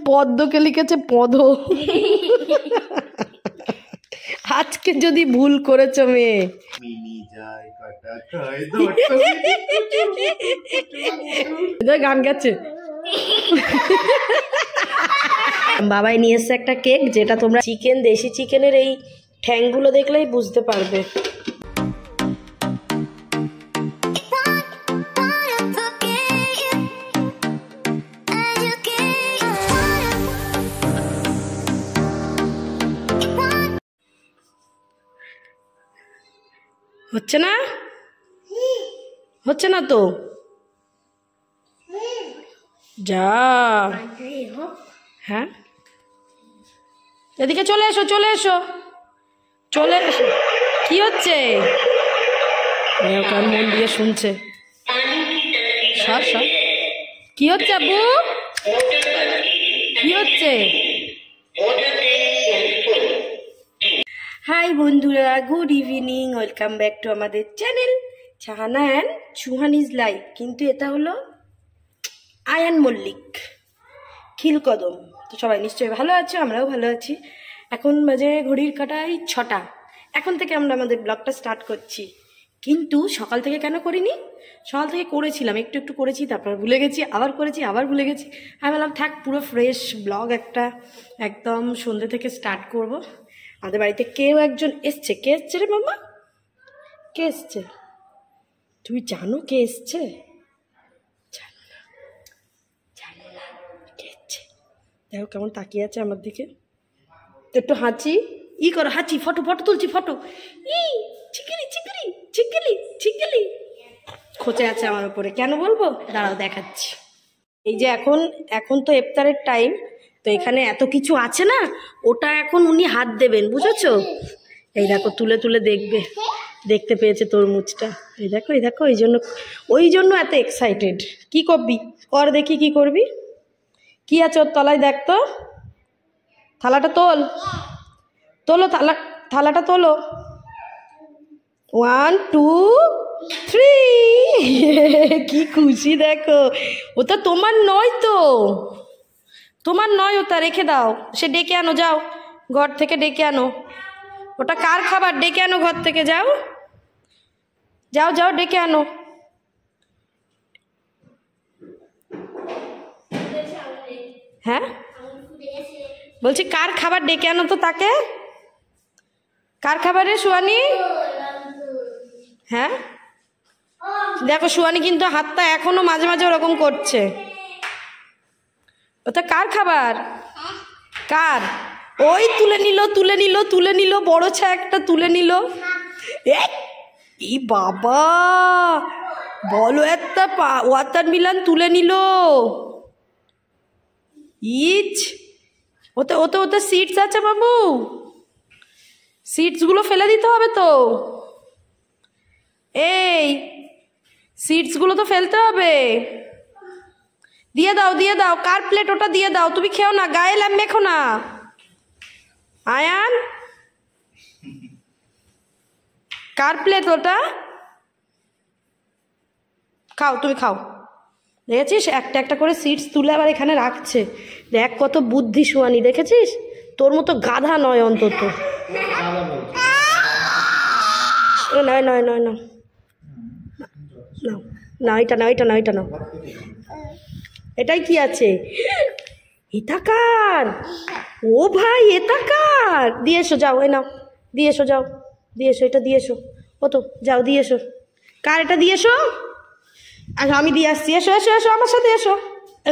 পদ্মকে লিখেছে পদ। আজকে যদি ভুল করেছো মেয়ে। গান গাচ্ছে। বাবাই নিয়ে এসছে একটা কেক, যেটা তোমরা চিকেন, দেশি চিকেনের এই ঠ্যাংগুলো দেখলেই বুঝতে পারবে। হচ্ছে না, হচ্ছে না তো, যা। হ্যাঁ, এদিকে চলে এসো, চলে এসো, চলে এসো। কি হচ্ছে? মন দিয়ে শুনছে। কি হচ্ছে আব্বু? কি হচ্ছে? হাই বন্ধুরা, good evening, welcome back to আমাদের channel Shahana and Suhani's life. কিন্তু এটা হলো আয়ান মল্লিক খিলকদম। তো সবাই নিশ্চয়ই ভালো আছো, আমরাও ভালো আছি। এখন বাজে ঘড়ির কাঁটায় 6টা। এখন থেকে আমরা আমাদের ব্লগটা স্টার্ট করছি। কিন্তু সকাল থেকে কেন করিনি? সকাল থেকে করেছিলাম, একটু একটু করেছি, তারপর ভুলে গেছি, আবার করেছি, আবার ভুলে গেছি। আমি বললাম থাক, পুরো ফ্রেশ ব্লগ একটা একদম সন্ধ্যে থেকে স্টার্ট করব। আমাদের বাড়িতে কেউ একজন এসছে। কে এসছে রে মামা? কে এসছে? তুমি জানো কে এসছে? জানো না, জানো না কে এসছে? দেখো কেমন তাকিয়ে আছে আমার দিকে। একটু হাঁচি, ই করো, হাঁচি, ফটো ফটো তুলছি, ফটো। ই চিকেলি চিকেলি চিকেলি চিকেলি খোঁচে আছে আমার উপরে। কেন বলবো? দাঁড়াও দেখাচ্ছি। এই যে এখন তো ইফতারের টাইম, তো এখানে এত কিছু আছে না, ওটা এখন উনি হাত দেবেন, বুঝেছো? এই দেখো তুলে তুলে দেখবে, দেখতে পেয়েছে তরমুজটা। এই দেখো, এই দেখো, ওই জন্য এত এক্সাইটেড। কি করবি? কর দেখি কি করবি। কি আছে ওর তলায়? দেখ তো, থালাটা তোলো, থালাটা তোলো। 1 2 3। কি খুশি দেখো। ওটা তোমার নয় তো, তোমার নয়, ওটা রেখে দাও। সে ডেকে আনো, যাও ঘর থেকে ডেকে আনো। ওটা কার খাবার? ডেকে আনো ঘর থেকে, যাও যাও যাও, ডেকে আনো। হ্যাঁ বলছি কার খাবার? ডেকে আনো তো তাকে। কার খাবার রে সুয়ানি? হ্যাঁ দেখো, সুয়ানি কিন্তু হাতটা এখনো মাঝে মাঝে ওরকম করছে। ওটা কার খাবার? কার? ওই তুলে নিল, তুলে নিল, তুলে নিল, বড় ছা একটা তুলে নিল। এই বাবা, বলো একটা ওয়াটারমেলন তুলে নিল। ইচ, ওতে ওতে ওতে সিডস আছে বাবু, সিডসগুলো ফেলে দিতে হবে তো। এই সিডসগুলো তো ফেলতে হবে। দিয়ে দাও, দিয়ে দাও। কার প্লেট ওটা? দিয়ে দাও, তুমি খেও না, গায়ে ল্যাম মেখো না। আয়ান, কার প্লেট ওটা? খাও, তুমি খাও। দেখেছিস একটা একটা করে সিডস তুলে আবার এখানে রাখছে। দেখ কত বুদ্ধি সুয়ানি, দেখেছিস? তোর মতো গাধা নয় অন্তত। নয় নয় নয় না, না এটা না, এটা না, এটা না। এটাই কি আছে? এটা কার? ও ভাই, এটা কার? দিয়ে এসো, যাও, এ নাও, দিয়ে এসো, যাও, দিয়ে এসো, এটা দিয়ে এসো। ও তো যাও, দিয়ে এসো। কার এটা? দিয়ে এসো। আচ্ছা আমি দিয়ে আসছি, এসো এসো এসো, আমার সাথে এসো।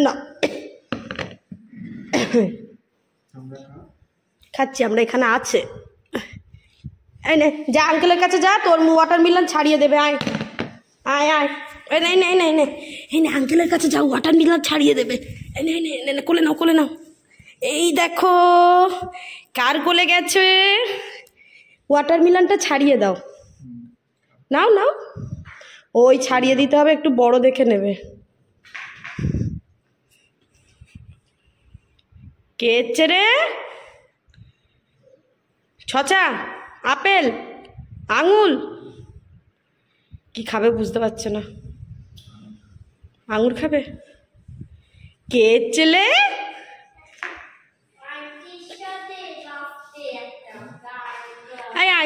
না খাচ্ছি আমরা, এখানে আছে। এই নে, যা আঙ্কেলের কাছে যা, তোর ওয়াটারমেলন ছাড়িয়ে দেবে। আয় আয় আয়, এই নে নে নে, এই নে আঙ্কেলের কাছে যাও, ওয়াটারমেলন ছাড়িয়ে দেবে। এই নে নে নে, কোলে নাও, কোলে নাও। এই দেখো কার কোলে গেছে। ওয়াটারমেলনটা ছাড়িয়ে দাও, নাও নাও। ওই ছাড়িয়ে দিতে হবে, একটু বড় দেখে নেবে। কে এসছে রে? ছচা, আপেল, আঙুল, কি খাবে বুঝতে পারছে না। আঙুর খাবে? কে এসছে?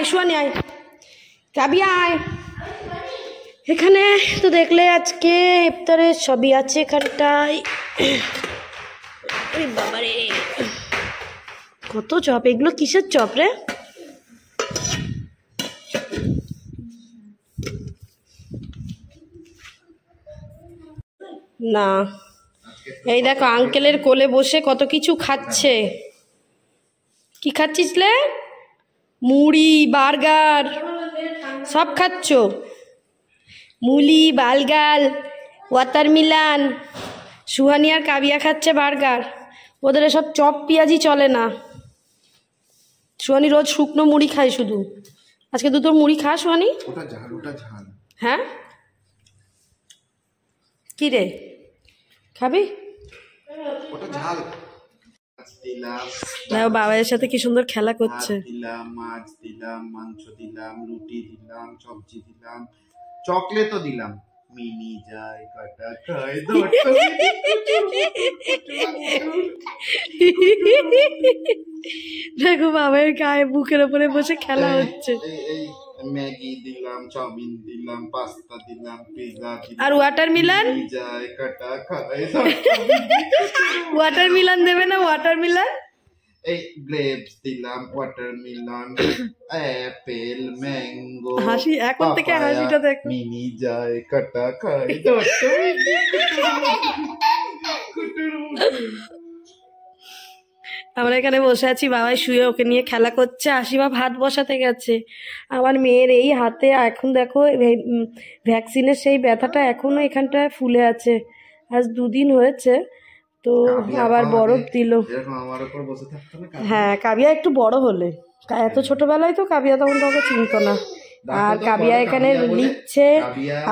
সুয়ানি আয়, কাবিয়া আয়। এখানে তো দেখলে আজকে ইফতারের সবই আছে এখানটায়। বাবারে কত চপ, এগুলো কিসের চপ রে? না, এই দেখো আঙ্কেলের কোলে বসে কত কিছু খাচ্ছে। কি খাচ্ছিস লে? মুড়ি, বার্গার সব খাচ্ছ? মুলি, বার্গার, ওয়াটারমেলন। সুহানি আর কাবিয়া খাচ্ছে বার্গার। ওদের এসব চপ পেঁয়াজি চলে না। সুহানি রোজ শুকনো মুড়ি খায় শুধু। আজকে দুটো মুড়ি খা সুহানি। হ্যাঁ কি রে খাবি? দেখো বাবার সাথে কি সুন্দর খেলা করছে। দিলাম মাছ দিলাম, মাংস দিলাম, রুটি দিলাম, সবজি দিলাম, চকলেটও দিলাম। মিনি যায় কাটা খায়। দেখো বাবার গায়ে বুকের উপরে বসে খেলা হচ্ছে। ম্যাগি দিলাম, চাউমিন দিলাম, পাস্তা দিলাম, পিৎজা দিলাম। আর ওয়াটারমেলন যায় কাটা খায়। ওয়াটারমেলন দেবে না? ওয়াটারমেলন এই গ্রেপস দিলাম, ওয়াটারমেলন, অ্যাপেল, ম্যাঙ্গো। হাসি এখন থেকে হাসিটা দেখ। মিনি যায় কাটা খায়। আমরা এখানে বসে আছি, বাবাই শুয়ে ওকে নিয়ে খেলা করছে। আশিমা ভাত বসাতে গেছে। আমার মেয়ের এই হাতে এখন দেখো ভ্যাকসিনের সেই ব্যথাটা এখনো এখানটায় ফুলে আছে। আজ 2 দিন হয়েছে তো আবার বরফ দিল। হ্যাঁ কাবিয়া একটু বড় হলে, এত ছোটবেলায় তো কাবিয়া তখন তোকে চিনতো না। আর কাবিয়া এখানে লিখছে,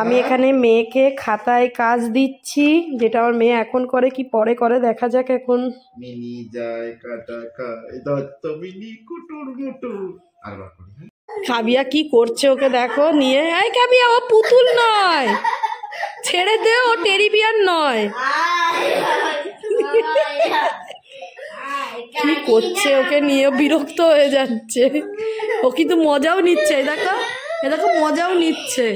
আমি এখানে মেয়েকে খাতায় কাজ দিচ্ছি, যেটা আমার মেয়ে এখন করে কি পরে করে দেখা যাক। এখন মিনি যায় কাটা খায় দত্ত মিনি কুটুর মুটুর। আর কাবিয়া কি করছে ওকে দেখো নিয়ে। এই কাবিয়া ও পুতুল নয়, ছেড়ে দে, ও টেডি বিয়ার নয়। কি করছে ওকে নিয়ে, বিরক্ত হয়ে যাচ্ছে ও, কিন্তু মজাও নিচ্ছে। দেখো এ দেখো মজাও নিচ্ছে।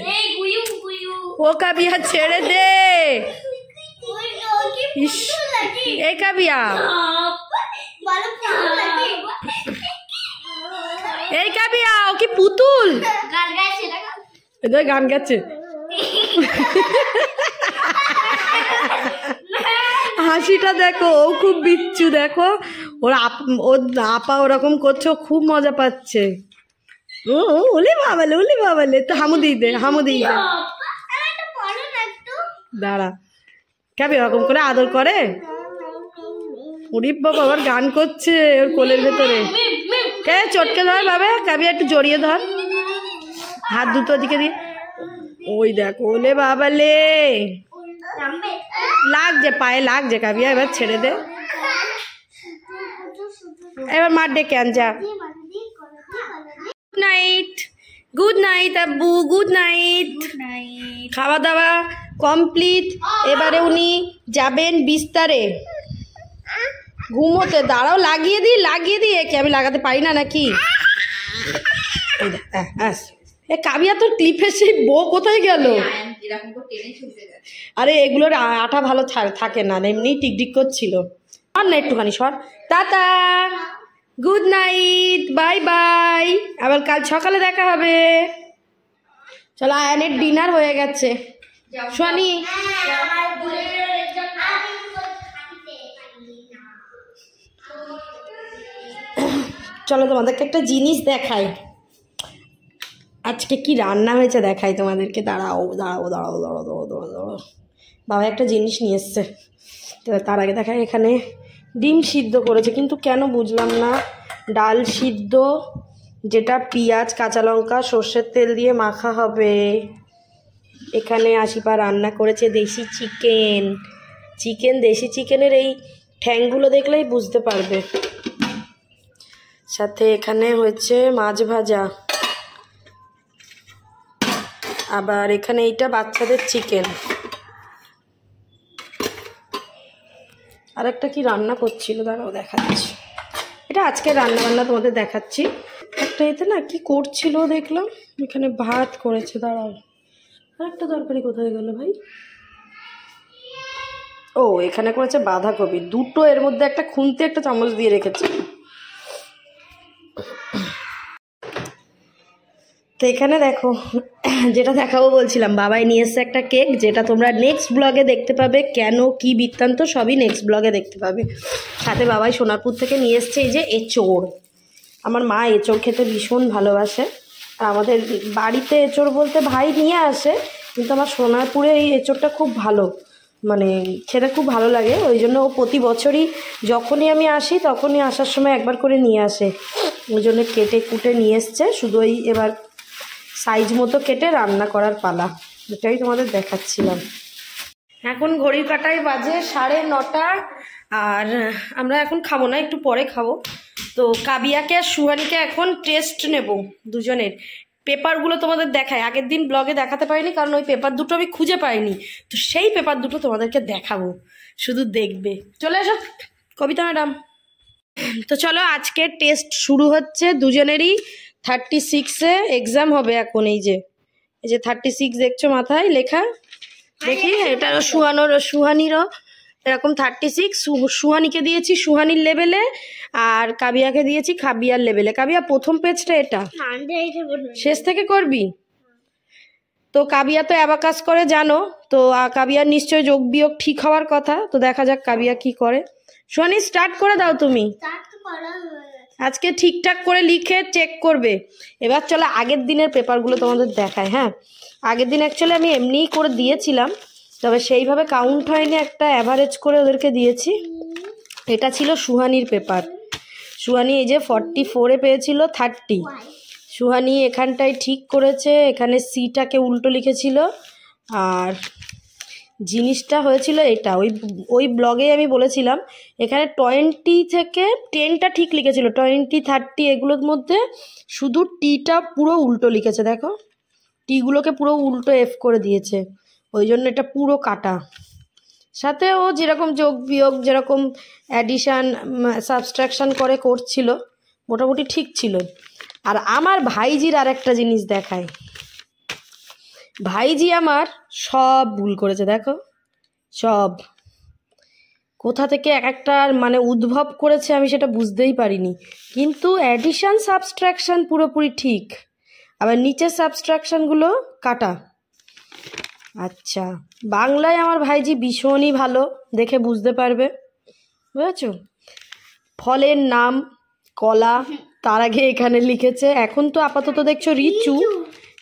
ও কাবিয়া ছেড়ে দে। এই কাবিয়া, এই কাবিয়া ও কি পুতুল? এদের গান গাচ্ছে। হাসিটা দেখো, ও খুব বিচ্ছু। দেখো ওর আপা ওরকম করছে, ও খুব মজা পাচ্ছে। ও ওলে বাবালে, ওলে বাবালে। তো হামু দিয়ে দে, হামু দিয়ে দে। দাঁড়া, কেবি ওরকম করে আদর করে? উড়িপ বাবা আবার গান করছে ওর কোলের ভেতরে। কে চটকে ধর বাবা, কাবি একটু জড়িয়ে ধর, হাত দুটো দিকে দিয়ে। ওই দেখো ওলে বাবালে, লাগছে পায়ে লাগছে। কাবিয়া এবার ছেড়ে দে, এবার মার ডেকে আন যা। গুড নাইট, গুড নাইট আব্বু, গুড নাইট। খাওয়া দাওয়া কমপ্লিট। এবারে উনি যাবেন বিস্তারে ঘুমোতে। দাঁড়াও লাগিয়ে দিই, লাগিয়ে দিই। একে আমি লাগাতে পারি না নাকি? এ কাবিয়া তোর ক্লিপের সেই বউ কোথায় গেল? আরে এগুলোর আঠা ভালো থাকে না, এমনি টিকটিক করছিল। আর না একটুখানি সর। Tata, good night, bye bye. আবার কাল সকালে দেখা হবে। চলো আয়ানের ডিনার হয়ে গেছে। সোয়ানি চলো তোমাদেরকে একটা জিনিস দেখাই। আজকে কি রান্না হয়েছে দেখাই তোমাদেরকে। দাঁড়াও দাঁড়াও দাঁড়াও দাঁড়াও দাঁড়াও দাঁড়াও দাঁড়াও। বাবা একটা জিনিস নিয়ে এসছে, তার আগে দেখাই। এখানে ডিম সিদ্ধ করেছে, কিন্তু কেন বুঝলাম না। ডাল সিদ্ধ, যেটা পেঁয়াজ কাঁচা লঙ্কা সর্ষের তেল দিয়ে মাখা হবে। এখানে আশিপা রান্না করেছে দেশি চিকেন। দেশি চিকেনের এই ঠ্যাংগুলো দেখলেই বুঝতে পারবে। সাথে এখানে হয়েছে মাছ ভাজা। আবার এখানে এইটা বাচ্চাদের চিকেন। আরেকটা কি রান্না করছিল, দাঁড়াও দেখাচ্ছি। এটা আজকে রান্না বান্না তোমাদের দেখাচ্ছি। একটা এতে না কি করছিল দেখলাম, এখানে ভাত করেছে। দাঁড়াও, আর একটা তরকারি কোথায় গেল ভাই? ও এখানে করেছে বাঁধাকপি, দুটো, এর মধ্যে একটা খুন্তি একটা চামচ দিয়ে রেখেছে। তো এখানে দেখো, যেটা দেখাবো বলছিলাম, বাবাই নিয়ে এসছে একটা কেক, যেটা তোমরা নেক্সট ব্লগে দেখতে পাবে। কেন কি বৃত্তান্ত সবই নেক্সট ব্লগে দেখতে পাবে। সাথে বাবাই সোনারপুর থেকে নিয়ে এসছে এই যে এঁচোড়। আমার মা এঁচোড় খেতে ভীষণ ভালোবাসে। আর আমাদের বাড়িতে এঁচোড় বলতে ভাই নিয়ে আসে, কিন্তু আমার সোনারপুরে এই এঁচোড়টা খুব ভালো, মানে খেতে খুব ভালো লাগে। ওই জন্য ও প্রতি বছরই যখনই আমি আসি তখনই আসার সময় একবার করে নিয়ে আসে। ওই জন্য কেটে কুটে নিয়ে এসছে, শুধু ওই এবার সাইজ মতো কেটে রান্না করার পালা। এটাই তোমাদের দেখাচ্ছিলাম। এখন ঘড়ির কাঁটায় বাজে 9:30, আর আমরা এখন খাবো না, একটু পরে খাবো। তো কাবিয়াকে আর সুহানিকে এখন টেস্ট নেব দুজনের। পেপারগুলো তোমাদের দেখায়, আগের দিন ব্লগে দেখাতে পারিনি কারণ ওই পেপার দুটো আমি খুঁজে পাইনি। তো সেই পেপার দুটো তোমাদেরকে দেখাবো, শুধু দেখবে। চলে এসো কবিতা ম্যাডাম। তো চলো, আজকে টেস্ট শুরু হচ্ছে দুজনেরই। 36-এ এক্সাম হবে এখন। এই যে 36 দেখছো মাথায় লেখা, দেখি এটা সুহানিরও এরকম 36। সুহানিকে দিয়েছি সুহানির লেভেলে, আর কাবিয়াকে দিয়েছি কাবিয়ার লেভেলে। কাবিয়া প্রথম পেজটা এটা শেষ থেকে করবি। তো কাবিয়া তো অ্যাবাকাস করে জানো, তো কাবিয়ার নিশ্চয়ই যোগ বিয়োগ ঠিক হওয়ার কথা। তো দেখা যাক কাবিয়া কি করে। সুহানি স্টার্ট করে দাও তুমি, আজকে ঠিকঠাক করে লিখে চেক করবে। এবার চলো আগের দিনের পেপারগুলো তোমাদের দেখায়। হ্যাঁ, আগের দিন অ্যাকচুয়ালি আমি এমনিই করে দিয়েছিলাম, তবে সেইভাবে কাউন্ট হয়নি, একটা অ্যাভারেজ করে ওদেরকে দিয়েছি। এটা ছিল সুহানির পেপার। সুহানি এই যে 44-এ পেয়েছিল 30। সুহানি এখানটায় ঠিক করেছে, এখানে সিটাকে উল্টো লিখেছিল। আর জিনিসটা হয়েছিল এটা, ওই ব্লগে আমি বলেছিলাম এখানে 20 থেকে 10টা ঠিক লিখেছিল, 20, 30 এগুলোর মধ্যে শুধু টিটা পুরো উল্টো লিখেছে। দেখো টিগুলোকে পুরো উল্টো এফ করে দিয়েছে, ওই জন্য এটা পুরো কাটা। সাথে ও যেরকম যোগ বিয়োগ, যেরকম অ্যাডিশান সাবস্ট্রাকশান করে করছিল, মোটামুটি ঠিক ছিল। আর আমার ভাইজির আর একটা জিনিস দেখায়, ভাইজি আমার সব ভুল করেছে। দেখো সব কোথা থেকে এক একটা মানে উদ্ভব করেছে, আমি সেটা বুঝতেই পারিনি। কিন্তু অ্যাডিশান সাবস্ট্রাকশান পুরোপুরি ঠিক, আবার নিচের সাবস্ট্রাকশানগুলো কাটা। আচ্ছা, বাংলায় আমার ভাইজি ভীষণই ভালো, দেখে বুঝতে পারবে, বুঝেছো? ফলের নাম কলা, তার আগে এখানে লিখেছে, এখন তো আপাতত দেখছো রিচু,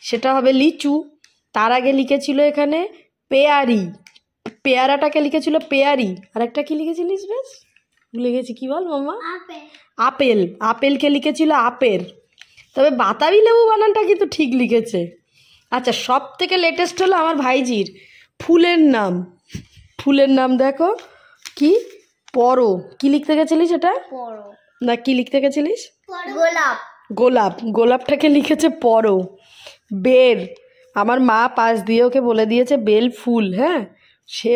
সেটা হবে লিচু। তার আগে লিখেছিল এখানে পেয়ারি, পেয়ারাটাকে লিখেছিল পেয়ারি। আর একটা কি লিখেছিলিস বেশ, ভুলে গেছি, কি বল মাম্মা? আপেল, আপেলকে লিখেছিল আপের। তবে বাতাবি লেবু বানানটা কিন্তু ঠিক লিখেছে। আচ্ছা, সব থেকে লেটেস্ট হলো আমার ভাইজির ফুলের নাম। ফুলের নাম দেখো কি, পরো। কি লিখতে গেছিলিস এটা না, কি লিখতে গেছিলিস? গোলাপ। গোলাপ, গোলাপটাকে লিখেছে পরো। বের, আমার মা পাশ দিয়ে ওকে বলে দিয়েছে বেল ফুল। হ্যাঁ, সে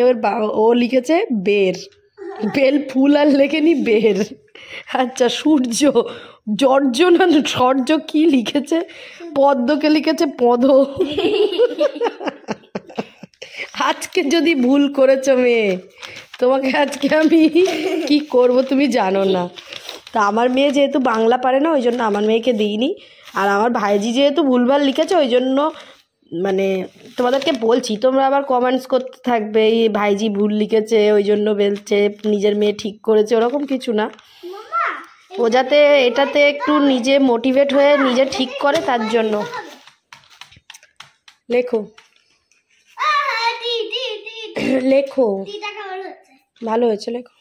ও লিখেছে বের, বেল ফুল আর লেখেনি বের। আচ্ছা, সূর্য, জর্জ না সর্য কি লিখেছে, পদ্মকে লিখেছে পদ। আজকে যদি ভুল করেছো মেয়ে, তোমাকে আজকে আমি কি করব তুমি জানো না। তা আমার মেয়ে যেহেতু বাংলা পারে না, ওই জন্য আমার মেয়েকে দিইনি। আর আমার ভাইজি যেহেতু ভুলভাল লিখেছে, ওই জন্য মানে তোমাদেরকে বলছি, তোমরা আবার কমেন্টস করতে থাকবে এই ভাইজি ভুল লিখেছে ওই জন্য বলছে নিজের মেয়ে ঠিক করেছে, ওরকম কিছু না। ও যাতে এটাতে একটু নিজে মোটিভেট হয়ে নিজে ঠিক করে, তার জন্য। লেখো লেখো, ভালো হয়েছে, লেখো।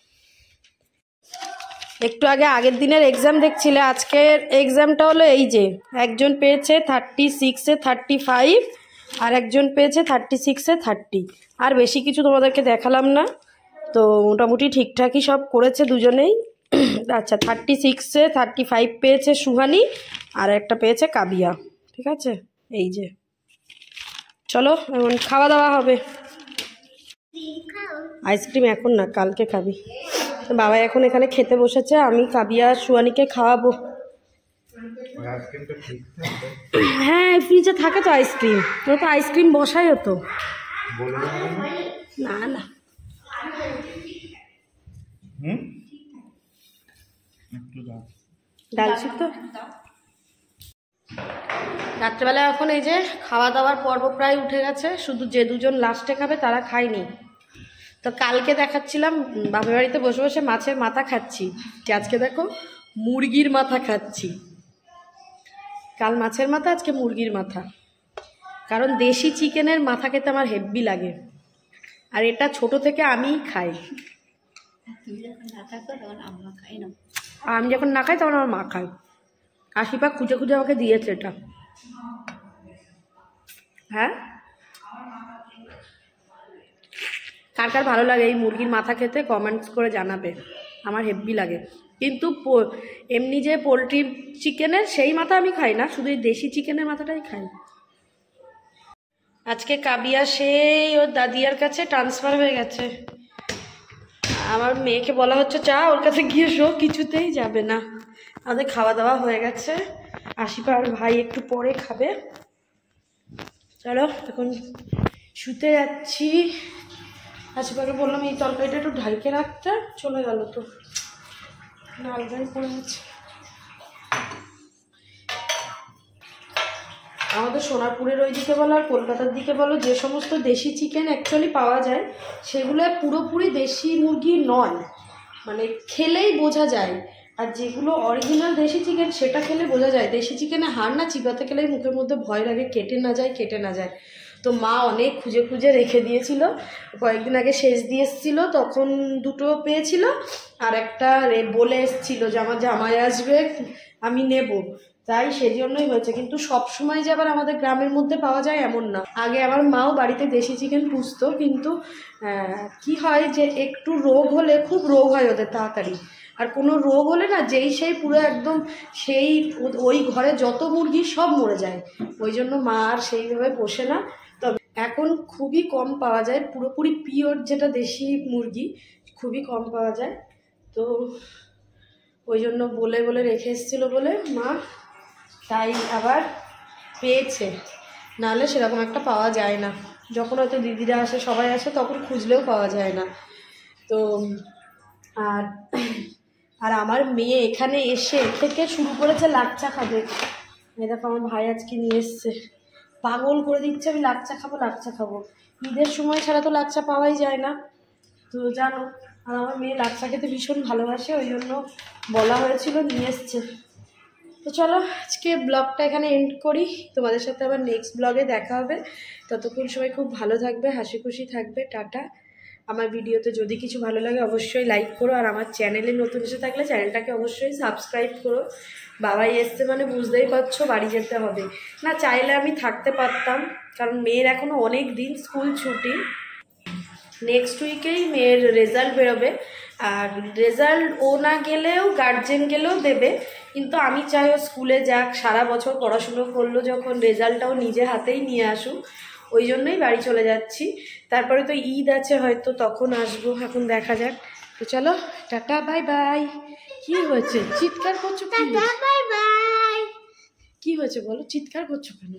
একটু আগে আগের দিনের এক্সাম দেখছিলে, আজকের এক্সামটা হলো এই যে, একজন পেয়েছে 36-এ 35, আর একজন পেয়েছে 36-এ 30। আর বেশি কিছু তোমাদেরকে দেখালাম না, তো মোটামুটি ঠিকঠাকই সব করেছে দুজনেই। আচ্ছা, 36-এ 35 পেয়েছে সুহানি, আর একটা পেয়েছে কাবিয়া। ঠিক আছে, এই যে। চলো এখন খাওয়া দাওয়া হবে। আইসক্রিম এখন না, কালকে খাবি। বাবা এখন এখানে খেতে বসেছে, আমি কাবিয়া সুহানিকে খাওয়াবো। আইসক্রিমটা ঠিক থাকবে। হ্যাঁ ফ্রিজে থাকে তো আইসক্রিম, তো তো আইসক্রিম বসাই হতো। বলে না না একটু দাও। ডাল সিদ্ধ। রাত্রেবেলা এখন এই যে খাওয়া দাওয়ার পর্ব প্রায় উঠে গেছে, শুধু যে দুজন লাস্টে খাবে তারা খায়নি। তো কালকে দেখাচ্ছিলাম বাপের বাড়িতে বসে বসে মাছের মাথা খাচ্ছি, আজকে দেখো মুরগির মাথা খাচ্ছি। কাল মাছের মাথা, আজকে মুরগির মাথা। কারণ দেশি চিকেনের মাথা খেতে আমার হেব্বি লাগে, আর এটা ছোট থেকে আমিই খাই। আর আমি যখন না খাই তখন আমার মা খায়। আশিপা খুঁজে খুঁজে আমাকে দিয়েছে এটা। হ্যাঁ, কার কার ভালো লাগে এই মুরগির মাথা খেতে কমেন্টস করে জানাবে, আমার হেব্বি লাগে। কিন্তু এমনি যে পোলট্রি চিকেনের সেই মাথা আমি খাই না, শুধু এই দেশি চিকেনের মাথাটাই খাই। আজকে কাবিয়া সেই ওর দাদিয়ার কাছে ট্রান্সফার হয়ে গেছে। আমার মেয়েকে বলা হচ্ছে চা, ওর কাছে গিয়ে শো, কিছুতেই যাবে না। আমাদের খাওয়া দাওয়া হয়ে গেছে, আশিপা আর ভাই একটু পরে খাবে। চলো এখন শুতে যাচ্ছি। আশিপাকে বললাম এই তরকারিটা একটু ঢাইকে রাখতে, চলে গেল তো আলগাই পড়ে গেছে। আমাদের সোনারপুরের ওই দিকে বলো আর কলকাতার দিকে বলো, যে সমস্ত দেশি চিকেন অ্যাকচুয়ালি পাওয়া যায় সেগুলো পুরোপুরি দেশি মুরগি নয়, মানে খেলেই বোঝা যায়। আর যেগুলো অরিজিনাল দেশি চিকেন সেটা খেলে বোঝা যায়। দেশি চিকেনে হাড় না চিবাতে গেলেই মুখের মধ্যে ভয় লাগে, কেটে না যায়। তো মা অনেক খুঁজে খুঁজে রেখে দিয়েছিল, কয়েকদিন আগে শেষ দিয়ে এসেছিলো, তখন দুটো পেয়েছিল, আর একটা বলে এসেছিলো যে আমার জামাই আসবে আমি নেব, তাই সেজন্যই হয়েছে। কিন্তু সব সময় যে আবার আমাদের গ্রামের মধ্যে পাওয়া যায় এমন না। আগে আমার মাও বাড়িতে দেশি চিকেন পুষতো, কিন্তু কি হয় যে একটু রোগ হলে, খুব রোগ হয় ওদের তাড়াতাড়ি, আর কোনো রোগ হলে না সেই পুরো একদম সেই ওই ঘরে যত মুরগি সব মরে যায়। ওই জন্য মা আর সেইভাবে পোষে না। তবে এখন খুবই কম পাওয়া যায়, পুরোপুরি পিওর যেটা দেশি মুরগি খুবই কম পাওয়া যায়। তো ওই জন্য বলে বলে রেখে এসেছিলো বলে মা, তাই আবার পেয়েছে, নাহলে সেরকম একটা পাওয়া যায় না। যখন হয়তো দিদিরা আসে, সবাই আসে, তখন খুঁজলেও পাওয়া যায় না। তো আর আমার মেয়ে এখানে এসে থেকে শুরু করেছে লাচ্চা খাবে। দেখো আমার ভাই আজকে নিয়ে এসছে, পাগল করে দিচ্ছে আমি লাচ্চা খাবো। ঈদের সময় ছাড়া তো লাচ্চা পাওয়াই যায় না, তো জানো। আর আমার মেয়ে লাচ্চা খেতে ভীষণ ভালোবাসে, ওই জন্য বলা হয়েছিল, নিয়ে এসছে। তো চলো আজকে ব্লগটা এখানে এন্ড করি, তোমাদের সাথে আবার নেক্সট ব্লগে দেখা হবে। ততক্ষণ সবাই খুব ভালো থাকবে, হাসি খুশি থাকবে, টাটা। আমার ভিডিওতে যদি কিছু ভালো লাগে অবশ্যই লাইক করো, আর আমার চ্যানেলে নতুন এসে থাকলে চ্যানেলটাকে অবশ্যই সাবস্ক্রাইব করো। বাবাই এসছে মানে বুঝতেই পারছো বাড়ি যেতে হবে না, চাইলে আমি থাকতে পারতাম, কারণ মেয়ের এখনও অনেক দিন স্কুল ছুটি। নেক্সট উইকেই মেয়ের রেজাল্ট বেরোবে, আর রেজাল্ট ও না গেলেও গার্জেন গেলেও দেবে, কিন্তু আমি চাই ও স্কুলে যাক, সারা বছর পড়াশুনো করলো যখন, রেজাল্টটাও নিজে হাতেই নিয়ে আসুক। ওই জন্যই বাড়ি চলে যাচ্ছি। তারপরে তো ঈদ আছে, হয়তো তখন আসবো, এখন দেখা যাক। তো চলো টাটা, বাই বাই। কি হয়েছে চিৎকার করছো? কি হয়েছে বলো, চিৎকার করছো কেন?